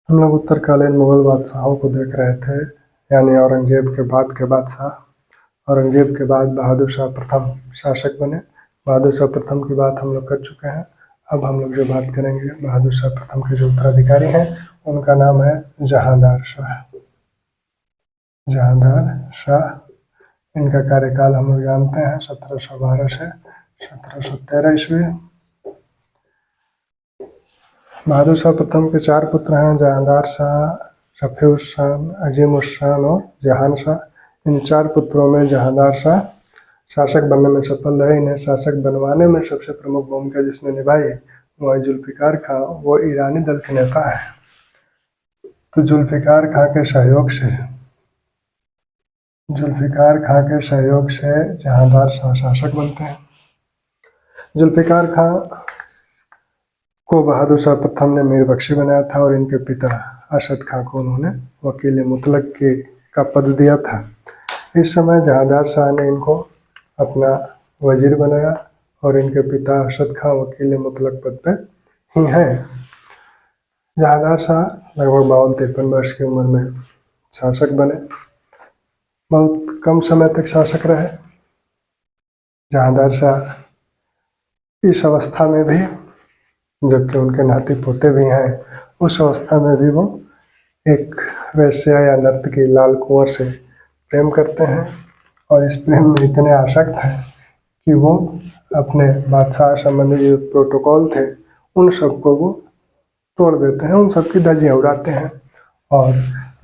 हम लोग उत्तरकालीन मुगल बादशाहों को देख रहे थे, यानी औरंगजेब के बाद के बादशाह। औरंगजेब के बाद बहादुर शाह प्रथम शासक बने। बहादुर शाह प्रथम की बात हम लोग कर चुके हैं। अब हम लोग जो बात करेंगे बहादुर शाह प्रथम के जो उत्तराधिकारी हैं उनका नाम है जहांदार शाह। जहांदार शाह, इनका कार्यकाल हम लोग जानते हैं 1712 से 1713 ईस्वी। बहादुर शाह प्रथम के 4 पुत्र हैं, जहांदार शाह, रफीउस शाह, अजीम उस शाह और जहान शाह। इन 4 पुत्रों में जहांदार शाह शासक बनने में सफल रहे। इन्हें शासक बनवाने में सबसे प्रमुख भूमिका जिसने निभाई वो है जुल्फिकार खां। वो ईरानी दल के नेता है। तो जुल्फिकार खां के सहयोग से जहांदार शाह शासक बनते हैं। जुल्फिकार खां को बहादुर शाह प्रथम ने मीर बख्शी बनाया था और इनके पिता अरशद खां को उन्होंने वकील मुतलक का पद दिया था। इस समय जहांदार शाह ने इनको अपना वजीर बनाया और इनके पिता अरशद खां वकील मुतलक पद पे ही हैं। जहांदार शाह लगभग 52-53 वर्ष की उम्र में शासक बने। बहुत कम समय तक शासक रहे। जहांदार शाह इस अवस्था में भी, जबकि उनके नाती पोते भी हैं, उस अवस्था में भी वो एक वेश्या या नर्तकी लाल कुंवर से प्रेम करते हैं और इस प्रेम में इतने आसक्त हैं कि वो अपने बादशाह संबंधी जो प्रोटोकॉल थे उन सबको वो तोड़ देते हैं, उन सबकी धज्जियां उड़ाते हैं और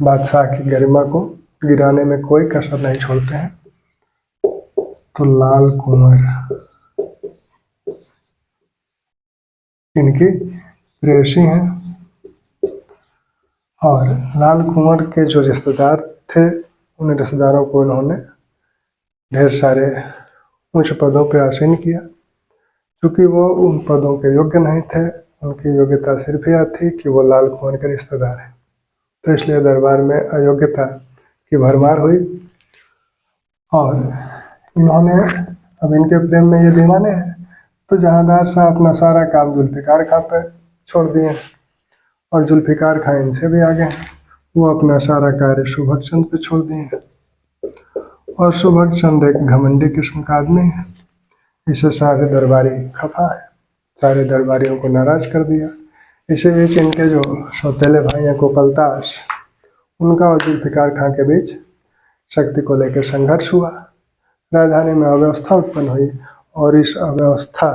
बादशाह की गरिमा को गिराने में कोई कसर नहीं छोड़ते हैं। तो लाल कुंवर इनकी प्रेयसी हैं और लाल कुंवर के जो रिश्तेदार थे उन रिश्तेदारों को इन्होंने ढेर सारे उच्च पदों पर आसीन किया। क्योंकि वो उन पदों के योग्य नहीं थे, उनकी योग्यता सिर्फ यह थी कि वो लाल कुंवर के रिश्तेदार हैं, तो इसलिए दरबार में अयोग्यता की भरमार हुई। और इन्होंने, अब इनके प्रेम में ये दीवाने हैं, तो जहांदार शाह अपना सारा काम जुल्फिकार खां पे छोड़ दिए और जुल्फिकार खां इनसे भी आगे हैं। वो अपना सारा कार्य सुभग चंद पे छोड़ दिए और सुभग चंद एक घमंडी किस्म का आदमी है। इसे सारे दरबारी खफा है, सारे दरबारियों को नाराज कर दिया। इसी बीच इनके जो सौतेले भाई हैं कोपलताश, उनका और जुल्फिकार खां के बीच शक्ति को लेकर संघर्ष हुआ। राजधानी में अव्यवस्था उत्पन्न हुई और इस अव्यवस्था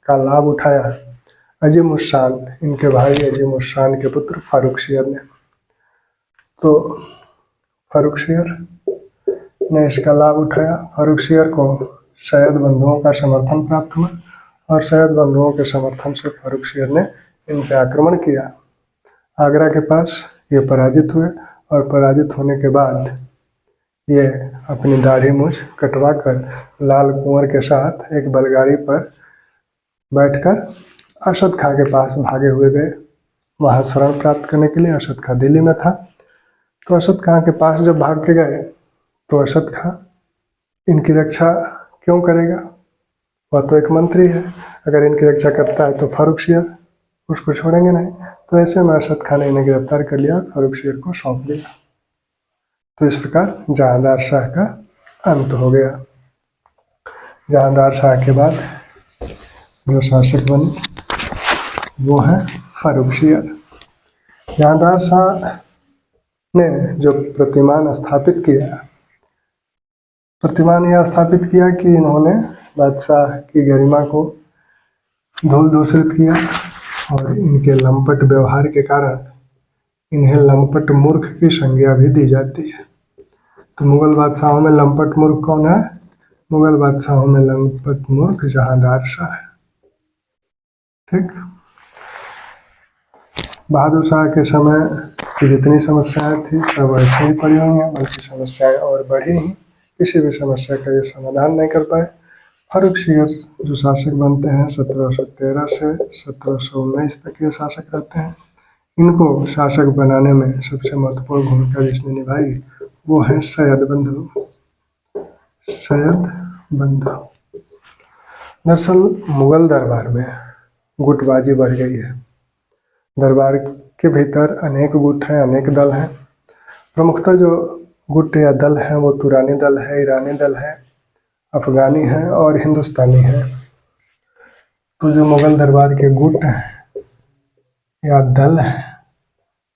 का लाभ उठाया अजीम उस शान, इनके भाई अजीम उस शान के पुत्र फारूक शेर ने। तो फारूक शेर ने इसका लाभ उठाया। फारूक शेर को सैयद बंधुओं का समर्थन प्राप्त हुआ और सैयद बंधुओं के समर्थन से फारूक शेर ने इन पर आक्रमण किया। आगरा के पास ये पराजित हुए और पराजित होने के बाद ये अपनी दाढ़ी मूछ कटवा कर लाल कुंवर के साथ एक बैलगाड़ी पर बैठकर अरशद खां के पास भागे हुए गए, वहाँ शरण प्राप्त करने के लिए। अरशद खां दिल्ली में था। तो अरशद खां के पास जब भाग के गए तो अरशद खां इनकी रक्षा क्यों करेगा, वह तो एक मंत्री है, अगर इनकी रक्षा करता है तो फारूक शेर उसको छोड़ेंगे नहीं। तो ऐसे में अरशद खां ने इन्हें गिरफ्तार कर लिया, फारूक शेर को सौंप दिया। तो इस प्रकार जहांदार शाह का अंत हो गया। जहांदार शाह के बाद जो शासक बने वो है फारूक शेर। जहांदार शाह ने जो प्रतिमान स्थापित किया, प्रतिमान यह स्थापित किया कि इन्होंने बादशाह की गरिमा को धूल दूषित किया और इनके लंपट व्यवहार के कारण इन्हें लंपट मूर्ख की संज्ञा भी दी जाती है। तो मुगल बादशाहों में लंपट मूर्ख कौन है? मुगल बादशाहों में लंपट मूर्ख जहांदार शाह है। ठीक। बहादुर शाह के समय की जितनी समस्याएं थी सब ऐसे ही पड़ी हुई हैं, बल्कि समस्याएं और बढ़ी ही। किसी भी समस्या का ये समाधान नहीं कर पाए। फारूक शेर जो शासक बनते हैं 1713 से 1719 तक ये शासक रहते हैं। इनको शासक बनाने में सबसे महत्वपूर्ण भूमिका जिसने निभाई वो है सैयद बंधु। सैयद बंधु। दरअसल मुगल दरबार में गुटबाजी बढ़ गई है। दरबार के भीतर अनेक गुट हैं, अनेक दल हैं। प्रमुखतः जो गुट या दल हैं वो तुरानी दल है, ईरानी दल है, अफगानी है और हिंदुस्तानी है। तो जो मुगल दरबार के गुट हैं या दल है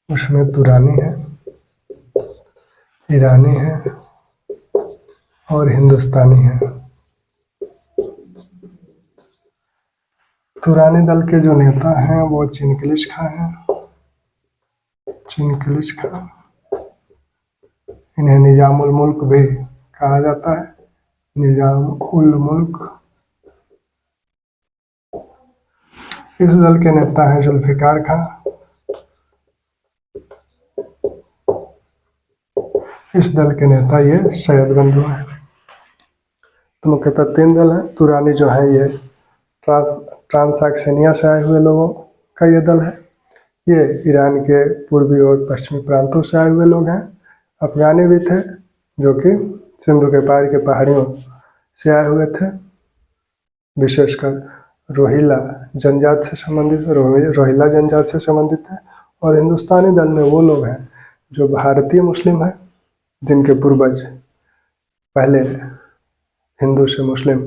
उसमें तुरानी है, ईरानी है और हिंदुस्तानी है। तुरानी दल के जो नेता हैं वो चिनकिलिश खां हैं, चिनकिलिश खां। इन्हें निजाम उल मुल्क भी कहा जाता है, निजाम उल मुल्क। इस दल के नेता हैं जुल्फिकार खां। इस दल के नेता ये सैयद बंधु हैं। तो मुख्यतः 3 दल हैं। तुरानी जो है ये ट्रांसैक्सेनिया से आए हुए लोगों का ये दल है। ये ईरान के पूर्वी और पश्चिमी प्रांतों से आए हुए लोग हैं। अफगानी भी थे जो कि सिंधु के पार के पहाड़ियों से आए हुए थे, विशेषकर रोहिला जनजात से संबंधित, रोहिला जनजात से संबंधित है। और हिंदुस्तानी दल में वो लोग हैं जो भारतीय मुस्लिम हैं, जिनके पूर्वज पहले हिंदू से मुस्लिम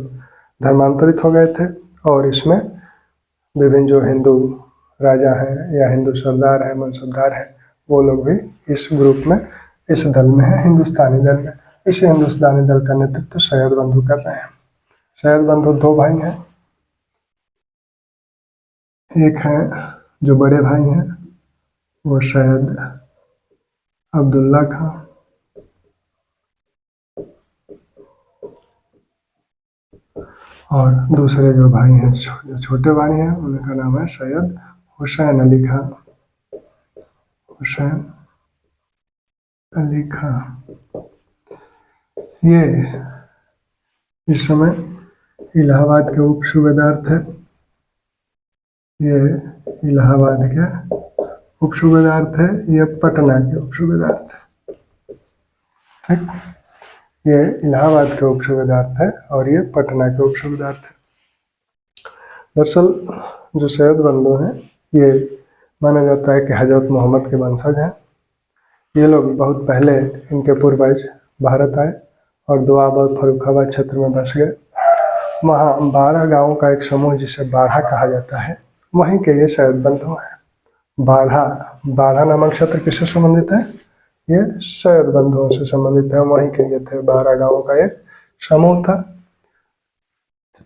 धर्मांतरित हो गए थे। और इसमें विभिन्न जो हिंदू राजा हैं या हिंदू सरदार हैं, मनसबदार हैं, वो लोग भी इस ग्रुप में, इस दल में है, हिंदुस्तानी दल में। इसी हिंदुस्तानी दल का नेतृत्व सैयद बंधु कर रहे हैं। सैयद बंधु 2 भाई हैं। एक है जो बड़े भाई हैं वो सैयद अब्दुल्ला खां, और दूसरे जो भाई हैं, जो छोटे भाई हैं, उनका नाम है सैयद हुसैन अली खां, हुसैन अली खां। ये इस समय इलाहाबाद के उप सूबेदार थे। ये इलाहाबाद के उप सूबेदार थे, ये पटना के उप सूबेदार थे। ठीक, ये इलाहाबाद के उप सूबेदार थे और ये पटना के उप सूबेदार थे। दरअसल जो सैयद बंधु हैं ये माना जाता है कि हजरत मोहम्मद के वंशज हैं। ये लोग बहुत पहले, इनके पूर्वज भारत आए और दुआब और फर्रुखाबाद क्षेत्र में बस गए। वहाँ 12 गांवों का एक समूह जिसे बाढ़ा कहा जाता है, वहीं के ये सैयद बंधु हैं। बाढ़ा नामक क्षेत्र किससे संबंधित है? ये सैयद बंधुओं से संबंधित है। वहीं के ये थे, 12 गांवों का एक समूह था,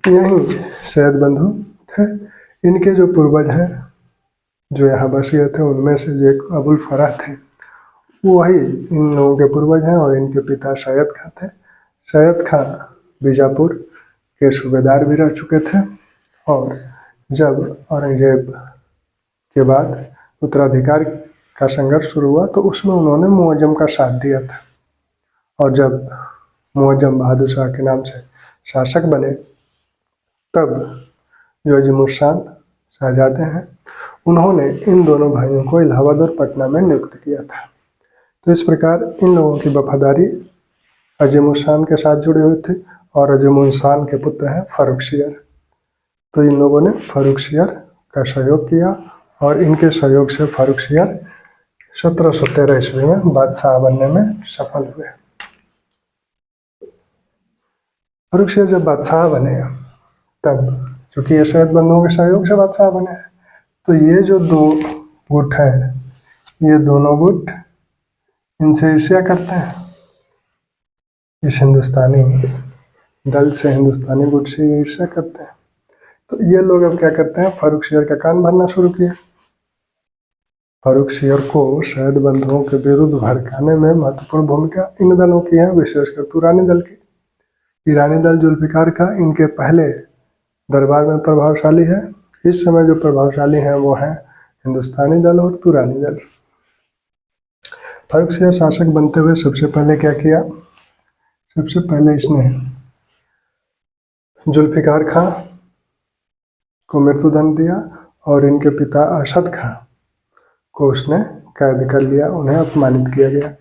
यही सैयद बंधु थे। इनके जो पूर्वज हैं जो यहाँ बस गए थे, उनमें से जो एक अबुल फरह थे, वही इन लोगों के पूर्वज हैं। और इनके पिता सैयद खां थे। सैयद खां बीजापुर के सूबेदार भी रह चुके थे। और जब औरंगजेब के बाद उत्तराधिकार का संघर्ष शुरू हुआ तो उसमें उन्होंने मुअज्जम का साथ दिया था। और जब मुअज्जम बहादुर शाह के नाम से शासक बने, तब जो अजीमुद्दीन शाहजादे हैं, उन्होंने इन दोनों भाइयों को इलाहाबाद और पटना में नियुक्त किया था। तो इस प्रकार इन लोगों की वफादारी अजीमुद्दीन के साथ जुड़ी हुई थी। और अजीमुद्दीन के पुत्र हैं फर्रुखसियर। तो इन लोगों ने फर्रुखसियर का सहयोग किया और इनके सहयोग से फर्रुखसियर 1713 ईस्वी में बादशाह बनने में सफल हुए। फर्रुखसियर जब बादशाह बने, तब चूंकि ये सैयद बंधुओं के सहयोग से बादशाह बने, तो ये जो 2 गुट हैं, ये दोनों गुट इनसे ईर्ष्या करते हैं। इस हिंदुस्तानी दल से, हिंदुस्तानी गुट से ईर्ष्या करते हैं। तो ये लोग अब क्या करते हैं, फर्रुखसियर का कान भरना शुरू किया। फर्रुखसियर को सैयद बंधुओं के विरुद्ध भड़काने में महत्वपूर्ण भूमिका इन दलों की है, विशेषकर तुरानी दल की। ईरानी दल जुल्फिकार खां इनके पहले दरबार में प्रभावशाली है। इस समय जो प्रभावशाली हैं वो हैं हिंदुस्तानी दल और तुरानी दल। फर्रुखसियर शासक बनते हुए सबसे पहले क्या किया? सबसे पहले इसने जुल्फिकार खां को मृत्युदंड दिया और इनके पिता अरशद खां को उसने कैद कर लिया, उन्हें अपमानित किया गया।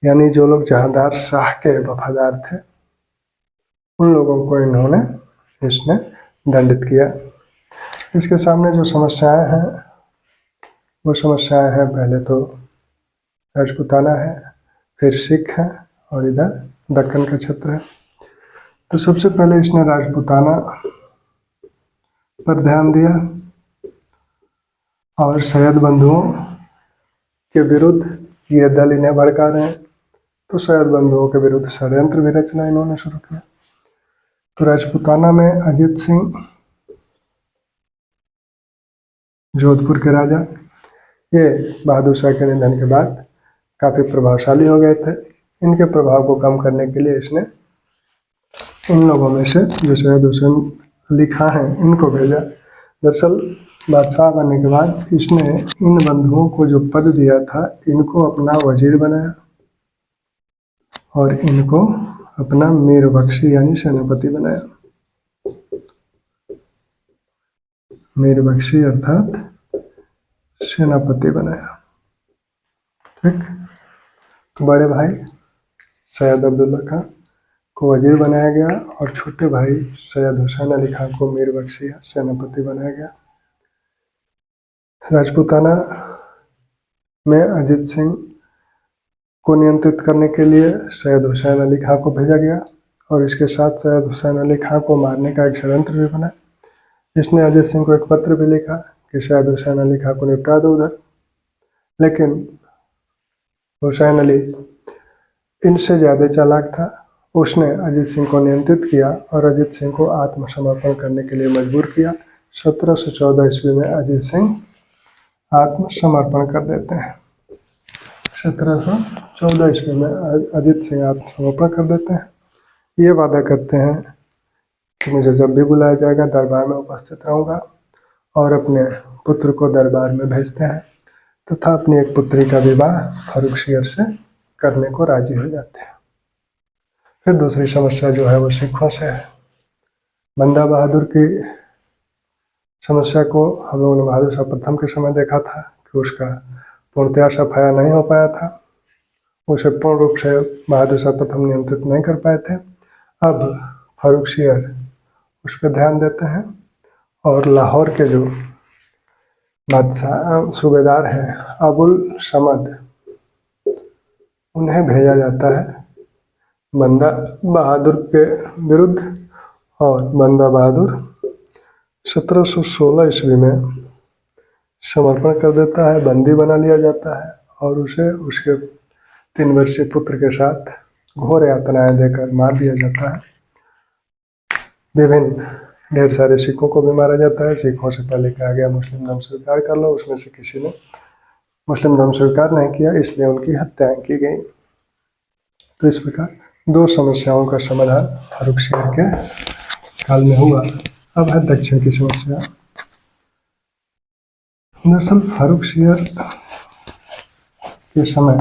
यानी जो लोग जहांदार शाह के वफादार थे, उन लोगों को इसने दंडित किया। इसके सामने जो समस्याएं हैं वो समस्याएं हैं, पहले तो राजपूताना है, फिर सिख है, और इधर दक्कन का क्षेत्र है। तो सबसे पहले इसने राजपूताना पर ध्यान दिया और सैयद बंधुओं के विरुद्ध ये दल इन्हें भड़का रहे हैं, तो सैयद बंधुओं के विरुद्ध षड्यंत्र भी रचना इन्होंने शुरू किया। तो राजपूताना में अजीत सिंह जोधपुर के राजा, ये बहादुर शाह के निधन के बाद काफ़ी प्रभावशाली हो गए थे। इनके प्रभाव को कम करने के लिए इसने इन लोगों में से जो सैयद हुसैन अली खां हैं इनको भेजा। दरअसल बादशाह बनने के बाद इसने इन बंधुओं को जो पद दिया था इनको अपना वजीर बनाया और इनको अपना मीर बख्शी यानी सेनापति बनाया। मीर बख्शी अर्थात सेनापति बनाया। ठीक, तो बड़े भाई सैयद अब्दुल्ला खां को वजीर बनाया गया और छोटे भाई सैयद हुसैन अली खां को मीर बख्शी सेनापति बनाया गया। राजपूताना में अजीत सिंह को नियंत्रित करने के लिए सैयद हुसैन अली खां को भेजा गया और इसके साथ सैयद हुसैन अली खां को मारने का एक षड्यंत्र भी बना। इसने अजीत सिंह को एक पत्र भी लिखा कि सैयद हुसैन अली खां को निपटा दो उधर, लेकिन हुसैन अली इनसे ज़्यादा चालाक था। उसने अजीत सिंह को नियंत्रित किया और अजीत सिंह को आत्मसमर्पण करने के लिए मजबूर किया। 1714 ईस्वी में अजीत सिंह आत्मसमर्पण कर देते हैं। 1714 ईस्वी में अजीत सिंह आत्मसमर्पण कर देते हैं। ये वादा करते हैं कि मुझे जब भी बुलाया जाएगा दरबार में उपस्थित रहूँगा, और अपने पुत्र को दरबार में भेजते हैं तथा अपनी एक पुत्री का विवाह फर्रुखसियर से करने को राजी हो जाते हैं। फिर दूसरी समस्या जो है वो सिखों से है। बंदा बहादुर की समस्या को हम लोगों ने बहादुर शाह प्रथम के समय देखा था कि उसका पूर्णतया सफाया नहीं हो पाया था, उसे पूर्ण रूप से बहादुर शाह प्रथम नियंत्रित नहीं कर पाए थे। अब फर्रुखसियर उस पर ध्यान देते हैं और लाहौर के जो बादशाह सूबेदार हैं अबुल समद, उन्हें भेजा जाता है बंदा बहादुर के विरुद्ध, और बंदा बहादुर 1716 ईस्वी में समर्पण कर देता है, बंदी बना लिया जाता है और उसे उसके 3 वर्षीय पुत्र के साथ घोर यातनाएं देकर मार दिया जाता है। विभिन्न ढेर सारे सिखों को भी मारा जाता है। सिखों से पहले कहा गया मुस्लिम धर्म स्वीकार कर लो, उसमें से किसी ने मुस्लिम धर्म स्वीकार नहीं किया, इसलिए उनकी हत्याएं की गई। तो इस प्रकार 2 समस्याओं का समाधान फर्रुखसियर के काल में हुआ। अब है दक्षिण की समस्या। दरअसल फर्रुखसियर के समय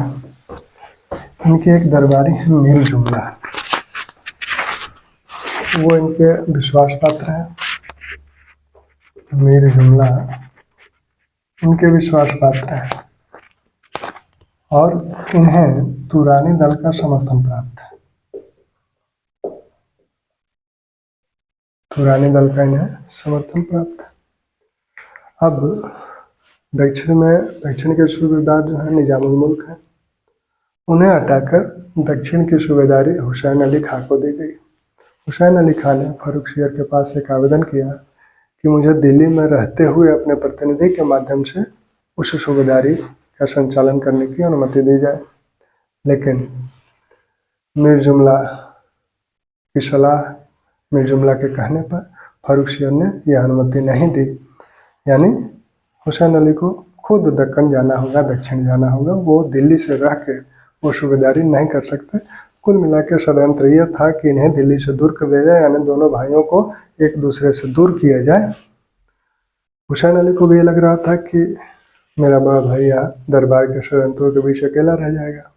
इनके एक दरबारी हैं मीर जुमला, वो इनके विश्वास पात्र हैं। मीर जुमला इनके विश्वास पात्र हैं और इन्हें तुरानी दल का समर्थन प्राप्त है। तुरानी दल का इन्हें समर्थन प्राप्त है। अब दक्षिण के सूबेदार जो है निजामुल मुल्क हैं, उन्हें हटाकर दक्षिण की सूबेदारी हुसैन अली खां को दी गई। हुसैन अली खां ने फर्रुखसियर के पास एक आवेदन किया कि मुझे दिल्ली में रहते हुए अपने प्रतिनिधि के माध्यम से उस सूबेदारी का संचालन करने की अनुमति दी जाए, लेकिन मीर जुमला की सलाह, मीर जुमला के कहने पर फर्रुखसियर ने यह अनुमति नहीं दी। यानी हुसैन अली को खुद दक्कन जाना होगा, दक्षिण जाना होगा, वो दिल्ली से रह के वो सूबेदारी नहीं कर सकते। कुल मिला के षड्यंत्र यह था कि इन्हें दिल्ली से दूर कर दिया जाए, यानी दोनों भाइयों को एक दूसरे से दूर किया जाए। हुसैन अली को भी ये लग रहा था कि मेरा बड़ा भैया दरबार के षड्यंत्रों के बीच अकेला रह जाएगा।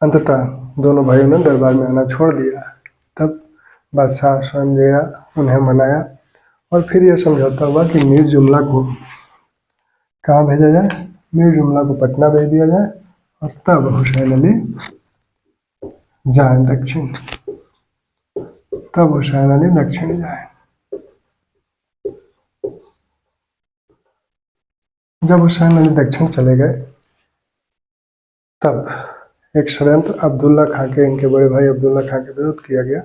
अंततः दोनों भाइयों ने दरबार में आना छोड़ दिया। तब बादशाह स्वयं गया, उन्हें मनाया और फिर यह समझौता हुआ कि मीर जुमला को कहाँ भेजा जाए, मीर जुमला को पटना भेज दिया जाए और तब हुसैन अली जाए दक्षिण, तब हुसैन अली दक्षिण जाए। जब हुसैन अली दक्षिण चले गए तब एक षड्यंत्र अब्दुल्ला खां के, इनके बड़े भाई अब्दुल्ला खां के विरुद्ध किया गया।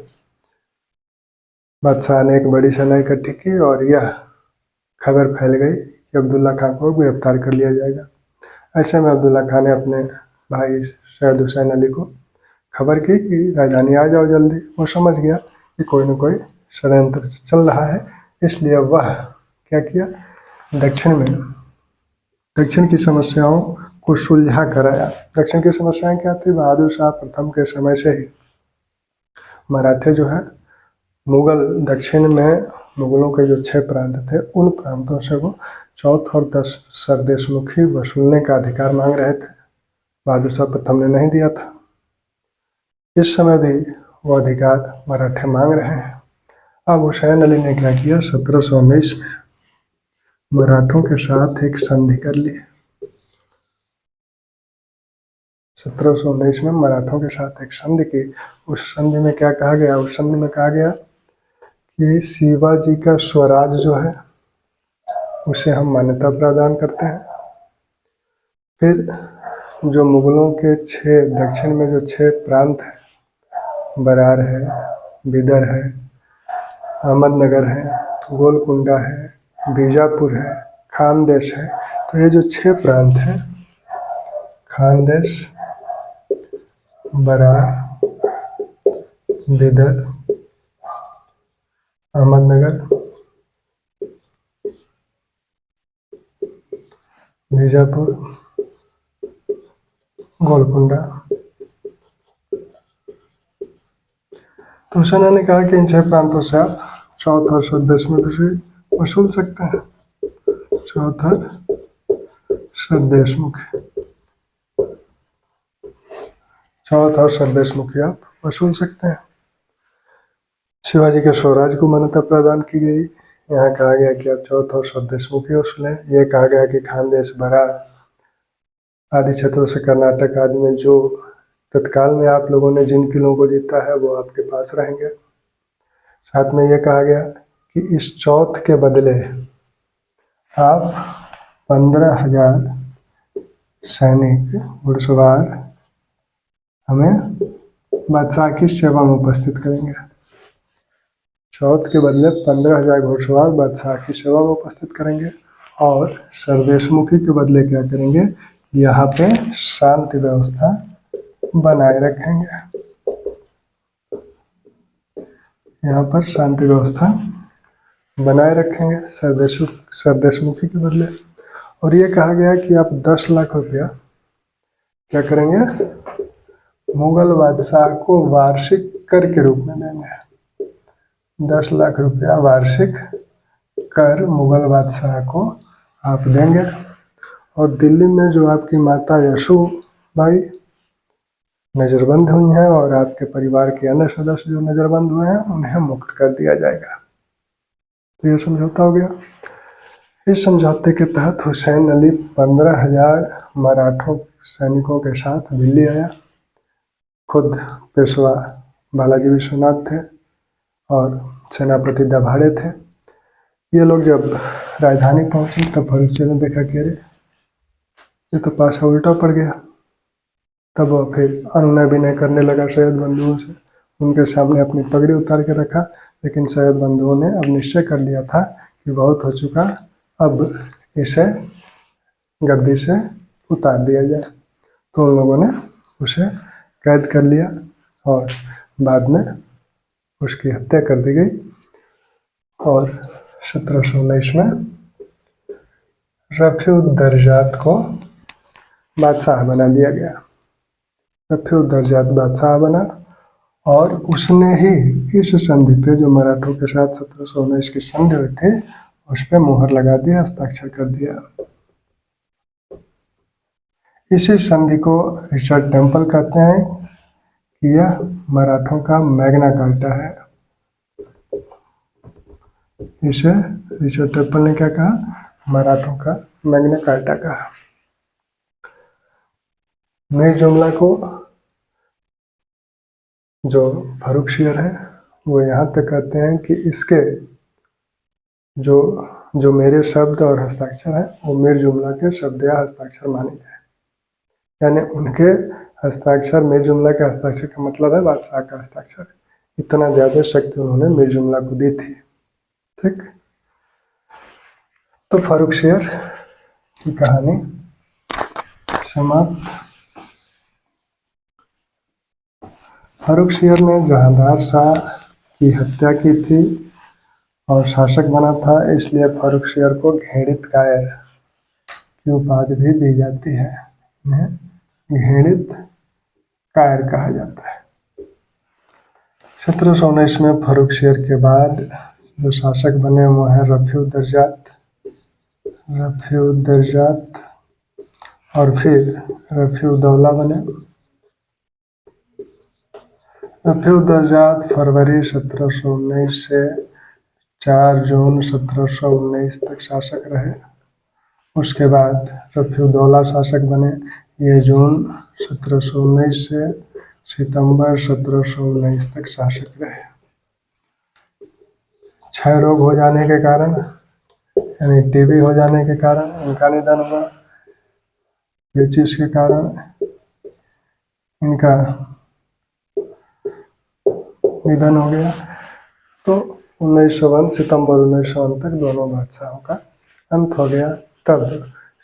बादशाह ने एक बड़ी सेना इकट्ठी की और यह खबर फैल गई कि अब्दुल्ला खां को गिरफ्तार कर लिया जाएगा। ऐसे में अब्दुल्ला खां ने अपने भाई सैयद हुसैन अली को खबर की कि राजधानी आ जाओ जल्दी। वो समझ गया कि कोई न कोई षड्यंत्र चल रहा है, इसलिए वह क्या किया, दक्षिण की समस्याओं को सुलझा कर आया। दक्षिण की समस्याएं क्या थी? बहादुर शाह प्रथम के समय से ही मराठे जो है मुगल, दक्षिण में मुगलों के जो 6 प्रांत थे उन प्रांतों से वो 4 और 10 सरदेशमुखी वसूलने का अधिकार मांग रहे थे। बहादुर शाह प्रथम ने नहीं दिया था। इस समय भी वो अधिकार मराठे मांग रहे हैं। अब हुसैन अली ने क्या किया, 1719 में मराठों के साथ एक संधि कर ली। 1719 में मराठों के साथ एक संधि की। उस संधि में क्या कहा गया? उस संधि में कहा गया कि शिवाजी का स्वराज जो है उसे हम मान्यता प्रदान करते हैं। फिर जो मुगलों के 6 दक्षिण में जो 6 प्रांत हैं, बरार है, बिदर है, अहमदनगर है, गोलकुंडा है, बीजापुर है, खानदेश है, तो ये जो 6 प्रांत हैं, खानदेश, बरार, बिदर, अहमदनगर, बीजापुर, गोलकुंडा, तो हुसैन ने कहा कि इन 6 प्रांतों से आप चौथ और सरदेशमुख से वसूल सकते हैं। चौथ और सरदेशमुखी आप वसूल सकते हैं। शिवाजी के स्वराज को मान्यता प्रदान की गई। यहाँ कहा गया कि आप चौथ और सरदेशमुखी वसूलें। यह कहा गया कि खानदेश, बरार आदि क्षेत्रों से कर्नाटक आदि में जो तत्काल में आप लोगों ने जिन किलों को जीता है वो आपके पास रहेंगे। साथ में यह कहा गया कि इस चौथ के बदले आप 15,000 सैनिक घुड़सवार हमें बादशाह की सेवा में उपस्थित करेंगे। चौथ के बदले 15,000 घुड़सवार बादशाह की सेवा में उपस्थित करेंगे और सरदेशमुखी के बदले क्या करेंगे, यहाँ पे शांति व्यवस्था बनाए रखेंगे। यहाँ पर शांति व्यवस्था बनाए रखेंगे सरदेशमुखी के बदले। और ये कहा गया कि आप 10 लाख रुपया क्या करेंगे, मुगल बादशाह को वार्षिक कर के रूप में देंगे। 10 लाख रुपया वार्षिक कर मुगल बादशाह को आप देंगे। और दिल्ली में जो आपकी माता यशोबाई नज़रबंद हुई हैं और आपके परिवार के अन्य सदस्य जो नज़रबंद हुए हैं उन्हें मुक्त कर दिया जाएगा। तो यह समझौता हो गया। इस समझौते के तहत हुसैन अली 15,000 मराठों सैनिकों के साथ दिल्ली आया। खुद पेशवा बालाजी विश्वनाथ थे और सेनापति दभाड़े थे। ये लोग जब राजधानी पहुंचे तब फर्रुखी ने देखा कि अरे ये तो पासा उल्टा पड़ गया। तब वह फिर अनुनय विनय करने लगा सैयद बंधुओं से। उनके सामने अपनी पगड़ी उतार के रखा, लेकिन सैयद बंधुओं ने अब निश्चय कर लिया था कि बहुत हो चुका, अब इसे गद्दी से उतार दिया जाए। तो उन लोगों ने उसे कैद कर लिया और बाद में उसकी हत्या कर दी गई और 1719 में रफ़ी-उद-दरजात को बादशाह बना दिया गया। रफ़ी-उद-दरजात बादशाह बना और उसने ही इस संधि पे, जो मराठों के साथ 1719 की संधि हुई थी, उस पर मुहर लगा दिया, हस्ताक्षर कर दिया। इसी संधि को रिचर्ड टेम्पल कहते हैं कि यह मराठों का मैग्ना कार्टा है। इसे रिचर्ड टेम्पल ने क्या कहा, मराठों का मैग्ना कार्टा कहा। मीर जुमला को जो फर्रुखशियर है वो यहाँ तक कहते हैं कि इसके जो जो मेरे शब्द और हस्ताक्षर हैं वो मीर जुमला के शब्द या हस्ताक्षर माने गए। यानी उनके हस्ताक्षर मीर जुमला के हस्ताक्षर का मतलब है बादशाह का हस्ताक्षर। इतना ज़्यादा शक्ति उन्होंने मीर जुमला को दी थी। ठीक, तो फारुखशियर की कहानी समाप्त। फारुखशियर ने जहांदार शाह की हत्या की थी और शासक बना था, इसलिए फारुखशियर को घृणित कायर की उपाधि भी दी जाती है। इन्हें घृणित कायर कहा जाता है। 1719 में फारुखशियर के बाद जो शासक बने वो हैं रफ़ीउद्दर्जात और फिर रफ़ीउद्दौला बने। रफ़ीउद्दर्जात फरवरी 1719 से 4 जून 1719 तक शासक रहे। उसके बाद रफ़ीउद्दौला शासक बने। ये जून 1719 से सितंबर 1719 तक शासक रहे। क्षय रोग हो जाने के कारण यानी टीबी हो जाने के कारण इनका निधन हुआ। ये चीज़ के कारण इनका निधन हो गया। तो 1901 सितंबर 1901 तक दोनों बादशाहों का अंत हो गया। तब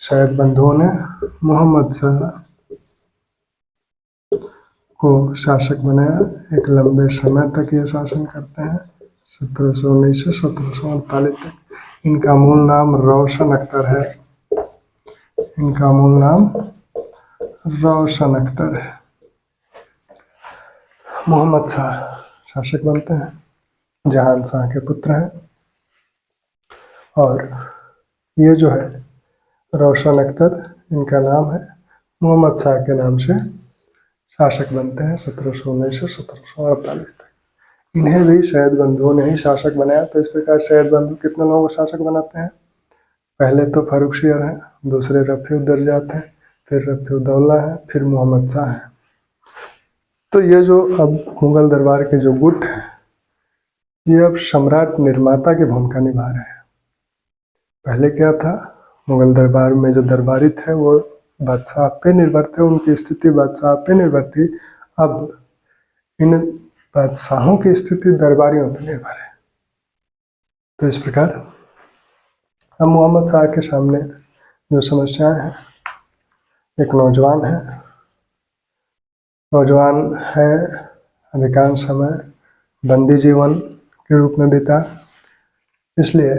सैयद बंधुओं ने मोहम्मद शाह को शासक बनाया। एक लंबे समय तक ये शासन करते हैं, 1719 से 1748 तक। इनका मूल नाम रोशन अख्तर है। इनका मूल नाम रोशन अख्तर है। मोहम्मद शाह शासक बनते हैं, जहान शाह के पुत्र हैं। और ये जो है रोशन अख्तर, इनका नाम है, मोहम्मद शाह के नाम से शासक बनते हैं 1719 से 1748 तक। इन्हें भी सैयद बंधुओं ने ही शासक बनाया। तो इस प्रकार सैयद बंधु कितने लोगों को शासक बनाते हैं? पहले तो फारुखशियर हैं, दूसरे रफ़ीउद्दर्जात हैं, फिर रफ़ीउद्दौला है, फिर मोहम्मद शाह है। तो ये जो अब मुगल दरबार के जो गुट हैं, ये अब सम्राट निर्माता की भूमिका निभा रहे हैं। पहले क्या था, मुगल दरबार में जो दरबारी थे वो बादशाह पे निर्भर थे, उनकी स्थिति बादशाह पे निर्भर थी। अब इन बादशाहों की स्थिति दरबारियों पर निर्भर है। तो इस प्रकार अब मोहम्मद शाह के सामने जो समस्याएं हैं, एक नौजवान है, अधिकांश समय बंदी जीवन के रूप में बीता, इसलिए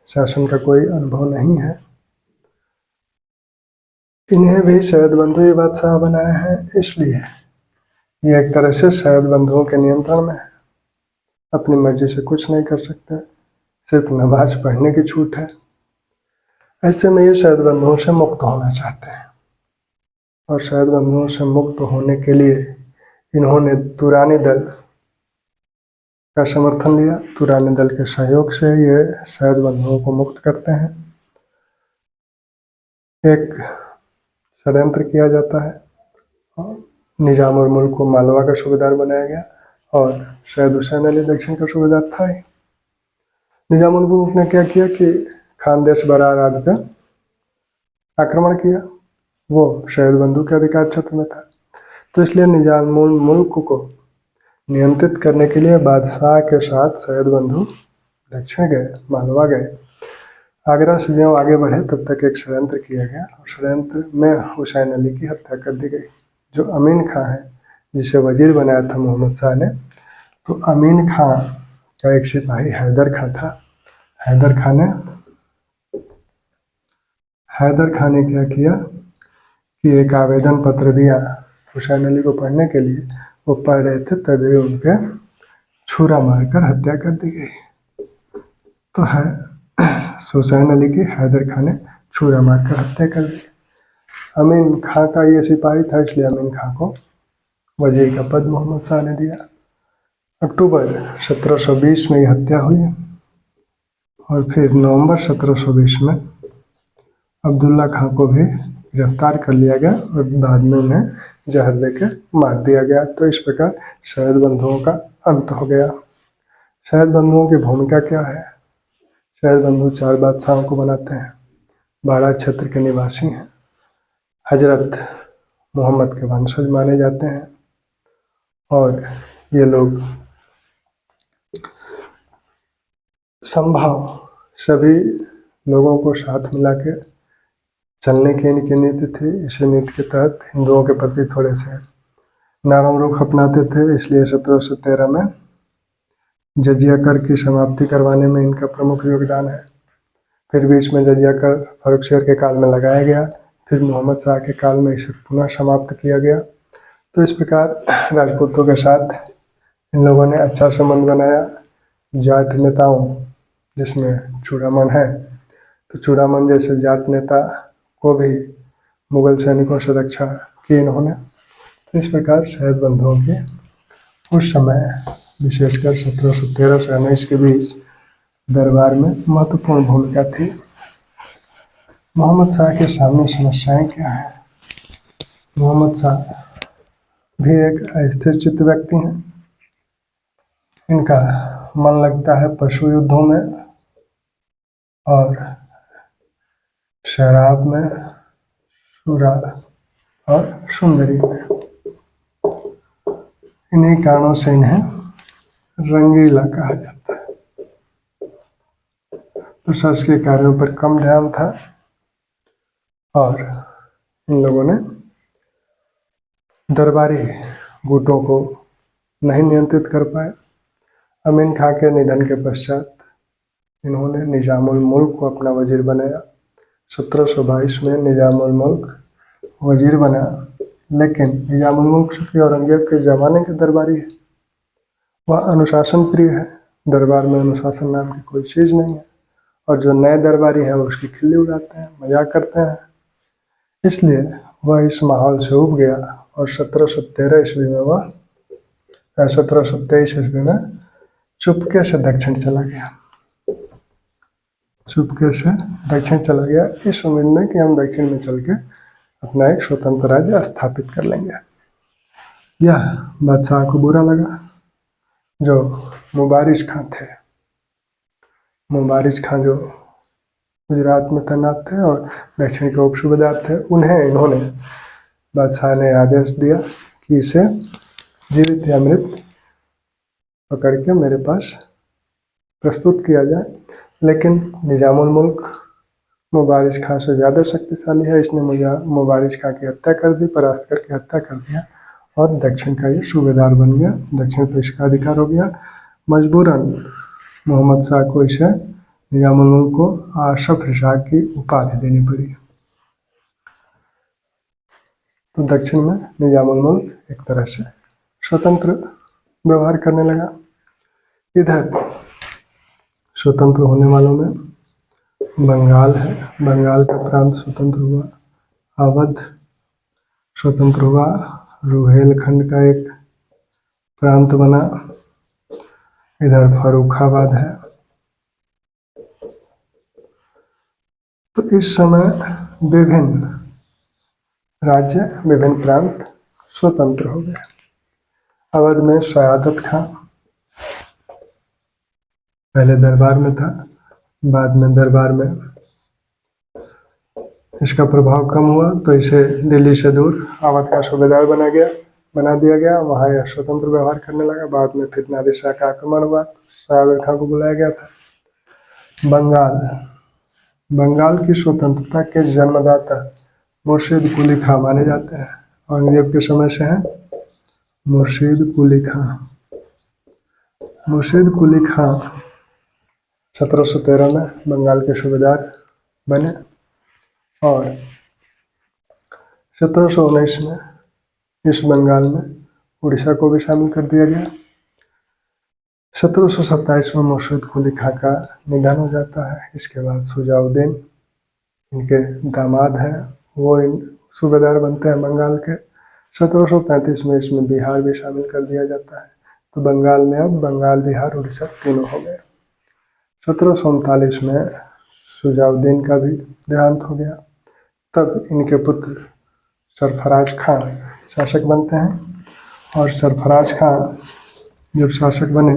शासन का कोई अनुभव नहीं है। इन्हें भी सैयद बंधु ही बादशाह बनाया है, इसलिए ये एक तरह से सैयद बंधुओं के नियंत्रण में है। अपनी मर्जी से कुछ नहीं कर सकते, सिर्फ नमाज पढ़ने की छूट है। ऐसे में ये सैयद बंधुओं से मुक्त होना चाहते हैं और सैयद बंधुओं से मुक्त होने के लिए इन्होंने तुरानी दल का समर्थन लिया। तुरानी दल के सहयोग से ये सैयद बंधुओं को मुक्त करते हैं। एक षड्यंत्र किया जाता है और निजाम और मुल्क को मालवा का सूबेदार बनाया गया और सैयद हुसैन अली दक्षिण का सूबेदार था ही। निजाम उल मुल्क ने क्या किया कि खानदेश बरार आदि पे आक्रमण किया। वो सैयद बंधु के अधिकार क्षेत्र में था, तो इसलिए निजाम उल मुल्क को नियंत्रित करने के लिए बादशाह के साथ सैयद बंधु दक्षिण गए, मालवा गए। आगरा से जो आगे बढ़े तब तक एक षड्यंत्र किया गया और षड्यंत्र में हुसैन अली की हत्या कर दी गई। जो अमीन खां है, जिसे वजीर बनाया था मोहम्मद शाह ने, तो अमीन खां का एक सिपाही हैदर खां था। हैदर खां ने क्या किया कि एक आवेदन पत्र दिया हुसैन अली को पढ़ने के लिए। वो पढ़ रहे थे तभी उनके छुरा मारकर हत्या कर दी गई। तो है हुसैन अली की हैदर खां ने छुरा मारकर हत्या कर दी। अमीन खां का ये सिपाही था, इसलिए अमीन खां को वजीर का पद मोहम्मद शाह ने दिया। अक्टूबर 1720 में ये हत्या हुई और फिर नवंबर 1720 में अब्दुल्ला खां को भी गिरफ्तार कर लिया गया और बाद में उन्हें जहर देकर मार दिया गया। तो इस प्रकार सैयद बंधुओं का अंत हो गया। सैयद बंधुओं की भूमिका क्या है? शहर बंधु 4 बादशाहों को बनाते हैं। बाड़ा क्षेत्र के निवासी हैं। हजरत मोहम्मद के वंशज माने जाते हैं और ये लोग संभव सभी लोगों को साथ मिला के चलने की इनकी नीति थी। इसी नीति के तहत हिंदुओं के प्रति थोड़े से नरम रुख अपनाते थे, इसलिए 1713 में जजिया कर की समाप्ति करवाने में इनका प्रमुख योगदान है। फिर बीच में जजिया कर फर्रुखशेर के काल में लगाया गया, फिर मोहम्मद शाह के काल में इसे पुनः समाप्त किया गया। तो इस प्रकार राजपूतों के साथ इन लोगों ने अच्छा संबंध बनाया। जाट नेताओं जिसमें चूड़ामन है, तो चूड़ामन जैसे जाट नेता को भी मुगल सैनिकों से रक्षा की इन्होंने। तो इस प्रकार शहर बंधुओं की उस समय विशेषकर 1713 से 19 के बीच दरबार में महत्वपूर्ण भूमिका थी। मोहम्मद शाह के सामने समस्याएं क्या है? मोहम्मद शाह भी एक अस्थिर चित्त व्यक्ति हैं। इनका मन लगता है पशु युद्धों में और शराब में, सुरा और सुंदरी में। इन्हीं कारणों से इन्हें रंगीला कहा जाता है। प्रशासकीय कार्यों पर कम ध्यान था और इन लोगों ने दरबारी गुटों को नहीं नियंत्रित कर पाए। अमीन खां के निधन के पश्चात इन्होंने निजामुल मुल्क को अपना वजीर बनाया। 1722 में निजामुल मुल्क वजीर बना, लेकिन निजामुल मुल्क चूंकि औरंगजेब के ज़माने के दरबारी है, वह अनुशासन प्रिय है। दरबार में अनुशासन नाम की कोई चीज़ नहीं है और जो नए दरबारी हैं वो उसकी खिल्ली उड़ाते हैं, मजाक करते हैं। इसलिए वह इस माहौल से उब गया और 1713 ईस्वी में 1723 ईस्वी में चुपके से दक्षिण चला गया। चुपके से दक्षिण चला गया इस उम्मीद में कि हम दक्षिण में चल के अपना एक स्वतंत्र राज्य स्थापित कर लेंगे। यह बादशाह को बुरा लगा। जो मुबारिज खां थे, मुबारिज खां जो गुजरात में तैनात थे और दक्षिण के उप सूबेदार थे, इन्होंने बादशाह ने आदेश दिया कि इसे जीवित या मृत पकड़ के मेरे पास प्रस्तुत किया जाए। लेकिन निजामुल मुल्क मुबारिज खां से ज़्यादा शक्तिशाली है। इसने मुबारिज खां की हत्या कर दी, परास्त करके हत्या कर दिया और दक्षिण का ये सूबेदार बन गया। दक्षिण पे इसका अधिकार हो गया। मजबूरन मोहम्मद शाह को इसे निजामुल मुल्क को आशफ शाह की उपाधि देनी पड़ी। तो दक्षिण में निजामुल मुल्क एक तरह से स्वतंत्र व्यवहार करने लगा। इधर स्वतंत्र होने वालों में बंगाल है। बंगाल का प्रांत स्वतंत्र हुआ। अवध स्वतंत्र हुआ। रुहेलखंड का एक प्रांत बना। इधर फर्रुखाबाद है। तो इस समय विभिन्न राज्य, विभिन्न प्रांत स्वतंत्र हो गए। अवध में सयादत खां पहले दरबार में था, बाद में दरबार में इसका प्रभाव कम हुआ तो इसे दिल्ली से दूर अवध का सूबेदार बना दिया गया। वहाँ यह स्वतंत्र व्यवहार करने लगा। बाद में फिर नादिर शाह का आक्रमण हुआ तो सयादत खां को बुलाया गया था। बंगाल की स्वतंत्रता के जन्मदाता मुर्शिद कुली खां माने जाते हैं। औरंगजेब के समय से हैं मुर्शिद कुली खां। मुर्शिद कुली खां 1713 में बंगाल के सूबेदार बने और 1719 में इस बंगाल में उड़ीसा को भी शामिल कर दिया गया। 1727 में मुर्शिद कुली खां का निधन हो जाता है। इसके बाद सुजाउद्दीन इनके दामाद हैं, वो सूबेदार बनते हैं बंगाल के। 1735 में इसमें बिहार भी शामिल कर दिया जाता है। तो बंगाल में अब बंगाल, बिहार, उड़ीसा तीनों हो गए। 1739 में सुजाउद्दीन का भी देहांत हो गया। तब इनके पुत्र सरफराज खां शासक बनते हैं और सरफराज खां जब शासक बने,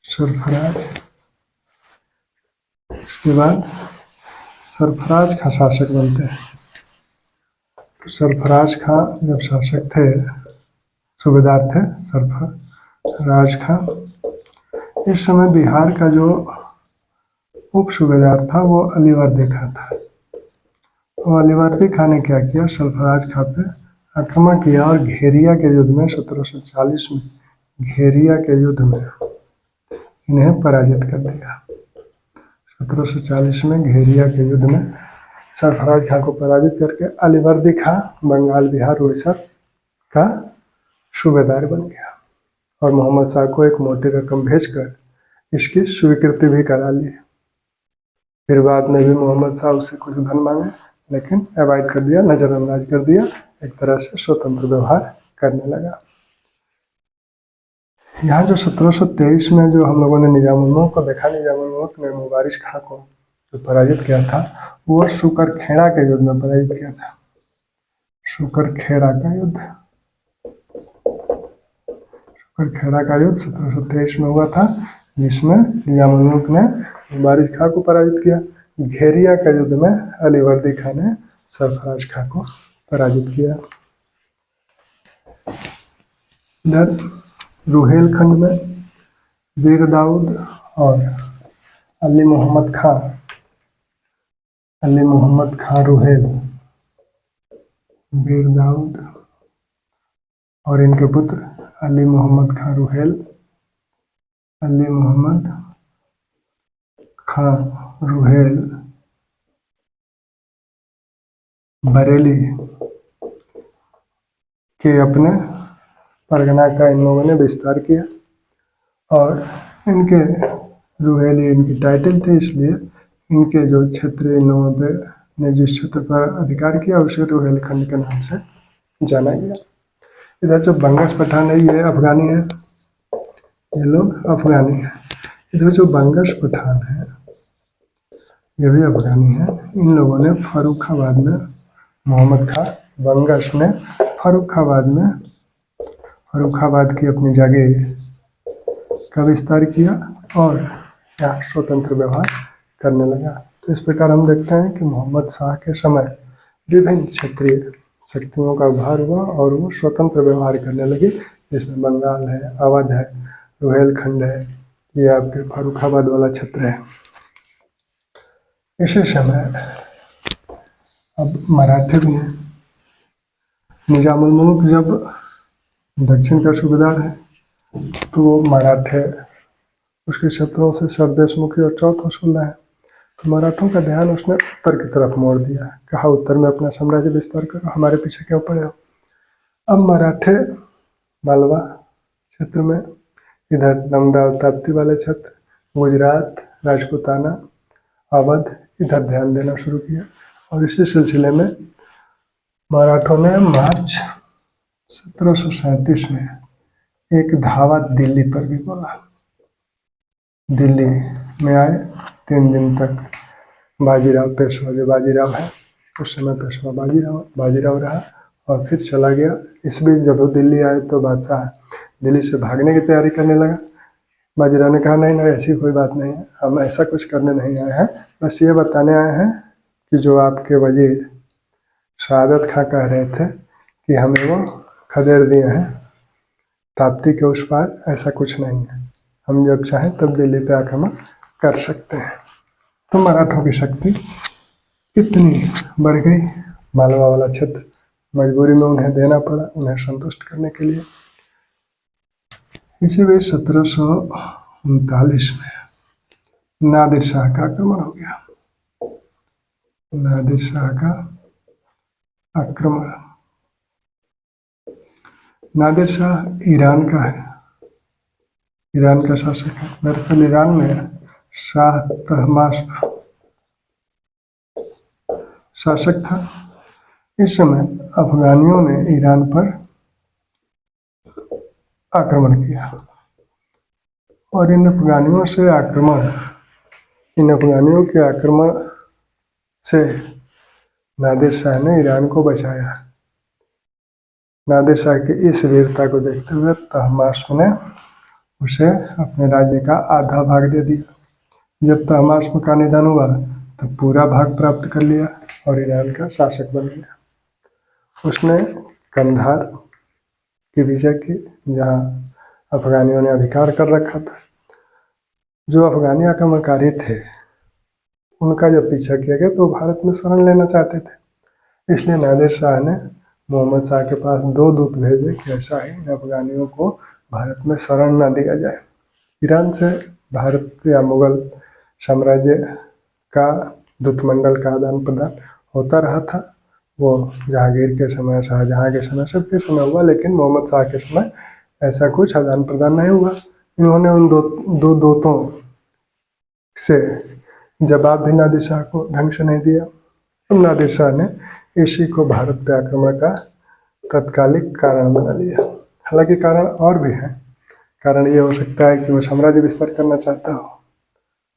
सरफराज इसके बाद सरफराज खां शासक बनते हैं। तो सरफराज खां जब शासक थे, सूबेदार थे सरफराज खां। इस समय बिहार का जो उप सूबेदार था वो अलीवर्दी खां था। तो अलीवर्दी खां ने क्या किया, सरफराज खां पे आक्रमण किया और घेरिया के युद्ध में 1740 में घेरिया के युद्ध में इन्हें पराजित कर दिया। 1740 में घेरिया के युद्ध में सरफराज खां को पराजित करके अलीवर्दी खां बंगाल, बिहार, उड़ीसा का सूबेदार बन गया और मोहम्मद शाह को एक मोटी रकम भेजकर इसकी स्वीकृति भी करा ली। फिर बाद में भी मोहम्मद शाह उससे कुछ धन मांगे, लेकिन अवॉइड कर दिया, नज़रअंदाज कर दिया, एक तरह से स्वतंत्र व्यवहार करने लगा। यहाँ जो 1723 में जो हम लोगों ने निजामुल-मुल्क को देखा, निजामुल-मुल्क ने मुबारिज खां को जो पराजित किया था वो शुकरखेड़ा के युद्ध में पराजित किया था। शुकरखेड़ा का युद्ध 1723 में हुआ था, जिसमें निजामुल-मुल्क ने मुबारिज खां को पराजित किया। घेरिया के युद्ध में अलीवर्दी खां ने सरफराज खां को पराजित किया। इधर रुहेलखंड में वीर दाऊद और अली मोहम्मद खां रुहेल, वीर दाऊद और इनके पुत्र अली मोहम्मद खां रुहेल, अली मोहम्मद खां रुहेल बरेली के अपने परगना का इन लोगों ने विस्तार किया और इनके रुहेली इनकी टाइटल थे, इसलिए इनके जो क्षेत्र इन लोगों पे ने जिस क्षेत्र पर अधिकार किया उसे रुहेलखंड के नाम से जाना गया। इधर जो बंगश पठान है ये अफगानी है, ये लोग अफगानी हैं। इधर जो बंगश पठान है ये भी अफगानी है। इन लोगों ने फर्रुखाबाद में मोहम्मद खां बंगश ने फर्रुखाबाद की अपनी जगह का विस्तार किया और यहाँ स्वतंत्र व्यवहार करने लगा। तो इस प्रकार हम देखते हैं कि मोहम्मद शाह के समय विभिन्न क्षेत्रीय शक्तियों का उभार हुआ और वो स्वतंत्र व्यवहार करने लगे, जिसमें बंगाल है, अवध है, रुहेलखंड है, ये आपके फर्रुखाबाद वाला क्षेत्र है। इसी समय अब मराठे भी हैं। निजामुल-मुल्क जब दक्षिण का सूबेदार है तो वो मराठे उसके क्षेत्रों से सरदेशमुखी और चौथ वसूल है। तो मराठों का ध्यान उसने उत्तर की तरफ मोड़ दिया, कहा उत्तर में अपना साम्राज्य विस्तार करो, हमारे पीछे क्यों पड़े हो। अब मराठे मालवा क्षेत्र में, इधर नमदा और ताप्ती वाले क्षेत्र, गुजरात, राजपूताना, अवध, इधर ध्यान देना शुरू किया। और इसी सिलसिले में मराठों ने मार्च 1737 में एक धावा दिल्ली पर भी बोला। दिल्ली में आए, 3 दिन तक बाजीराव, पेशवा जो बाजीराव है उस समय पेशवा बाजीराव रहा और फिर चला गया। इस बीच जब वो दिल्ली आए तो बादशाह दिल्ली से भागने की तैयारी करने लगा। बाजीराव ने कहा नहीं, ऐसी कोई बात नहीं है, हम ऐसा कुछ करने नहीं आए हैं, बस ये बताने आए हैं कि जो आपके वजीर शहादत खां कह रहे थे कि हमें वो खदेड़ दिए हैं ताप्ती के उस पार, ऐसा कुछ नहीं है, हम जब चाहें तब दिल्ली पे आक्रमण कर सकते हैं। तो मराठों की शक्ति इतनी बढ़ गई, मालवा वाला क्षेत्र मजबूरी में उन्हें देना पड़ा, उन्हें संतुष्ट करने के लिए। इसी बीच 1739 में नादिर शाह का आक्रमण हो गया। नादिर शाह का आक्रमण, नादिर शाह ईरान का है, ईरान का शासक है। दरअसल ईरान में शाह तहमास्प शासक था। इस समय अफगानियों ने ईरान पर आक्रमण किया और इन अफगानियों के आक्रमण से नादिर शाह ने ईरान को बचाया। नादिर शाह की इस वीरता को देखते हुए तहमास्प ने उसे अपने राज्य का आधा भाग दे दिया जब तहमास का निधन हुआ तब पूरा भाग प्राप्त कर लिया और ईरान का शासक बन गया। उसने कंधार की विजय की, जहाँ अफगानियों ने अधिकार कर रखा था। जो अफगानी आक्रमणकारी थे उनका जब पीछा किया गया तो भारत में शरण लेना चाहते थे, इसलिए नादिर शाह ने मोहम्मद शाह के पास 2 दूत भेजे कि ऐसा ही अफगानियों को भारत में शरण न दिया जाए। ईरान से भारत या मुगल साम्राज्य का दूतमंडल का आदान प्रदान होता रहा था। वो जहांगीर के समय, शाहजहां के समय, सबके समय हुआ, लेकिन मोहम्मद शाह के समय ऐसा कुछ आदान प्रदान नहीं हुआ। इन्होंने उन दो दूतों से जवाब भी नादिर शाह को ढंग से नहीं दिया। तब नादिर शाह ने इसी को भारत पे आक्रमण का तत्कालिक कारण बना लिया। हालांकि कारण और भी हैं। कारण ये हो सकता है कि वो साम्राज्य विस्तार करना चाहता हो,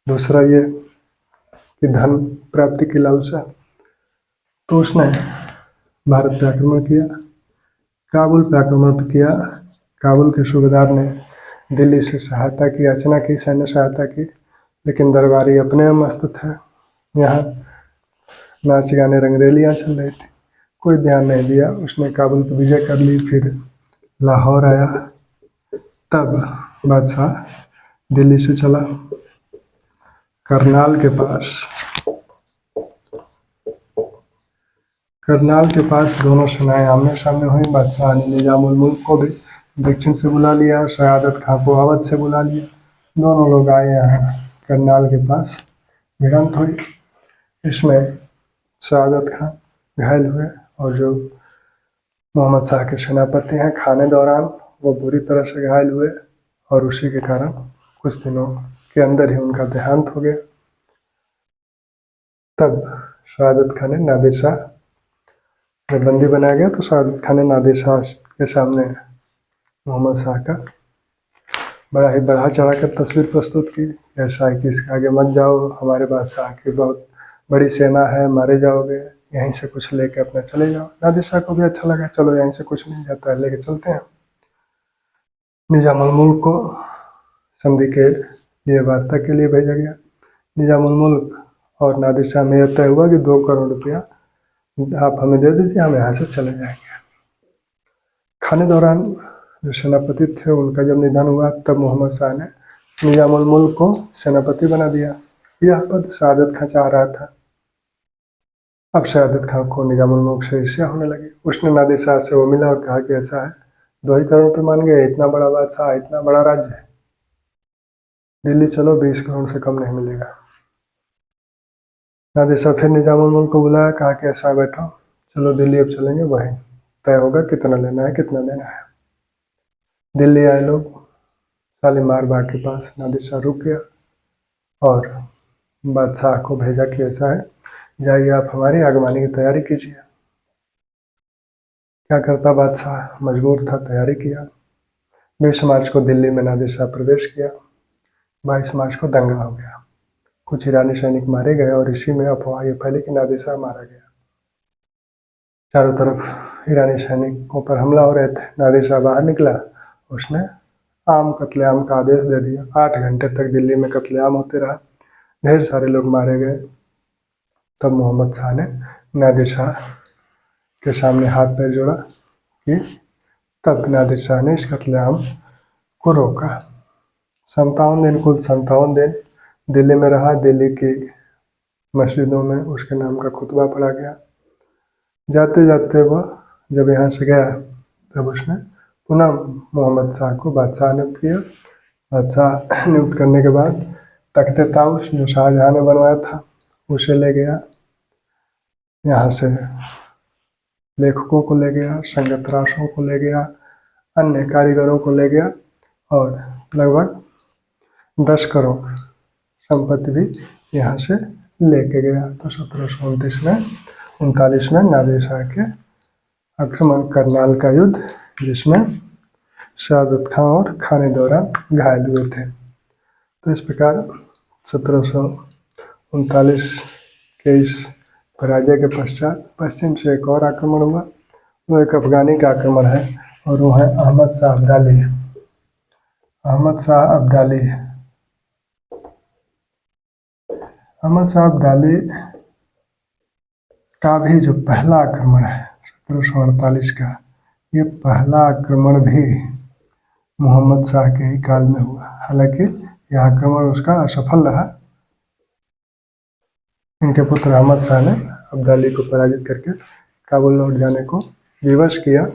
दूसरा ये कि धन प्राप्ति की लालसा, तो उसने भारत पे आक्रमण किया, काबुल पे आक्रमण किया। काबुल के सूबेदार ने दिल्ली से सहायता की याचना की, सैन्य सहायता की, लेकिन दरबारी अपने में मस्त थे। यहाँ नाच गाने रंगरेलियाँ चल रही थी, कोई ध्यान नहीं दिया। उसने काबुल की विजय कर ली, फिर लाहौर आया। तब बादशाह दिल्ली से चला करनाल के पास दोनों सेनाएं आमने सामने हुई। बादशाह ने निजाम उल मुल्क को भी दक्षिण से बुला लिया, शहादत खां को अवध से बुला लिया। दोनों लोग आए यहाँ करनाल के पास, भिड़ंत हुई। इसमें शहादत खां घायल हुए और जो मोहम्मद शाह के सेनापति हैं खाने दौरान, वो बुरी तरह से घायल हुए और उसी के कारण कुछ दिनों के अंदर ही उनका देहांत हो गया। तब शहादत खां ने नादिर शाह जब बंदी बनाया गया तो शहादत खां ने नादिर शाह के सामने मोहम्मद शाह का बड़ा ही बढ़ा चढ़ा कर तस्वीर प्रस्तुत की। ऐसा है कि इसके आगे मत जाओ, हमारे बादशाह की बहुत बड़ी सेना है, मारे जाओगे, यहीं से कुछ लेके अपना चले जाओ। नादिर शाह को भी अच्छा लगा, चलो यहीं से कुछ नहीं जाता है, लेके चलते हैं। निजाम उल मुल्क को संधि के लिए वार्ता के लिए भेजा गया। निजाम उल मुल्क और नादिर शाह में यह तय हुआ कि 2 करोड़ रुपया आप हमें दे दीजिए, हम यहाँ से चले जाएंगे। खाने दौरान जो सेनापति थे उनका जब निधन हुआ तब मोहम्मद शाह ने निजाम उल मुल्क को सेनापति बना दिया। यह पद शहादत खां चाह रहा था। अब शहादत खां को निजाम उल मुल्क से ईर्ष्या होने लगी। उसने नादिर शाह से वो मिला और कहा कि ऐसा है, 2 ही करोड़ रुपये मान गए, इतना बड़ा बादशाह, इतना बड़ा राज्य है, दिल्ली चलो, 20 करोड़ से कम नहीं मिलेगा। नादिर शाह फिर निजाम उल मुल्क को बुलाया, कहा कि ऐसा बैठो, चलो दिल्ली अब चलेंगे, वहीं तय होगा कितना लेना है कितना देना है। दिल्ली आए लोग, शालीमार बाग के पास नादिर शाह रुक गया और बादशाह को भेजा कि ऐसा है, जाइए आप हमारी आगवानी की तैयारी कीजिए। क्या करता बादशाह, मजबूर था, तैयारी किया। 20 मार्च को दिल्ली में नादिर शाह प्रवेश किया। 22 मार्च को दंगा हो गया, कुछ ईरानी सैनिक मारे गए और इसी में अफवाह ये फैली कि नादिर शाह मारा गया। चारों तरफ ईरानी सैनिकों पर हमला हो रहे थे। नादिर शाह बाहर निकला, उसने आम कत्लेआम का आदेश दे दिया। 8 घंटे तक दिल्ली में कत्लेआम होते रहा, ढेर सारे लोग मारे गए। तब मोहम्मद शाह ने नादिर शाह के सामने हाथ पैर जोड़ा कि तब नादिर शाह ने इस कत्लेआम को रोका। 57 दिन, कुल 57 दिन दिल्ली में रहा। दिल्ली की मस्जिदों में उसके नाम का खुतबा पढ़ा गया। जाते जाते वह जब यहाँ से गया तब उसने पुनः मोहम्मद शाह को बादशाह नियुक्त किया। बादशाह नियुक्त करने के बाद तख्ते ताउस जो शाहजहां ने बनवाया था उसे ले गया, यहाँ से लेखकों को ले गया, संगत तराशों को ले गया, अन्य कारीगरों को ले गया और लगभग 10 करोड़ संपत्ति भी यहाँ से लेके गया। तो 1729 में नादिर शाह के आक्रमण करनाल का युद्ध, जिसमें शहादत खां और खाने दौरान घायल हुए थे। तो इस प्रकार 1739 के इस पराजय के पश्चात पश्चिम से एक और आक्रमण हुआ। वो एक अफगानी का आक्रमण है और वो है अहमद शाह अब्दाली। अहमद शाह अब्दाली अहमद शाह अब्दाली का भी जो पहला आक्रमण है 1748 का, ये पहला आक्रमण भी मोहम्मद शाह के ही काल में हुआ। हालांकि यह आक्रमण उसका असफल रहा। इनके पुत्र अहमद शाह ने अब्दाली को पराजित करके काबुल लौट जाने को विवश किया।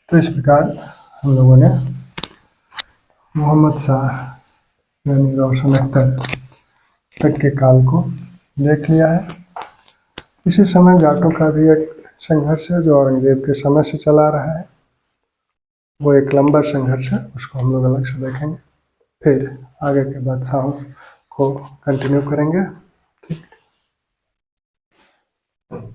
तो इस प्रकार हम लोगों ने मोहम्मद शाह यानी रोशन अख्तर तक के काल को देख लिया है। इसी समय जाटों का भी एक संघर्ष है जो औरंगजेब के समय से चला रहा है। वो एक लंबा संघर्ष है, उसको हम लोग अलग से देखेंगे। फिर आगे के बादशाहों को कंटिन्यू करेंगे।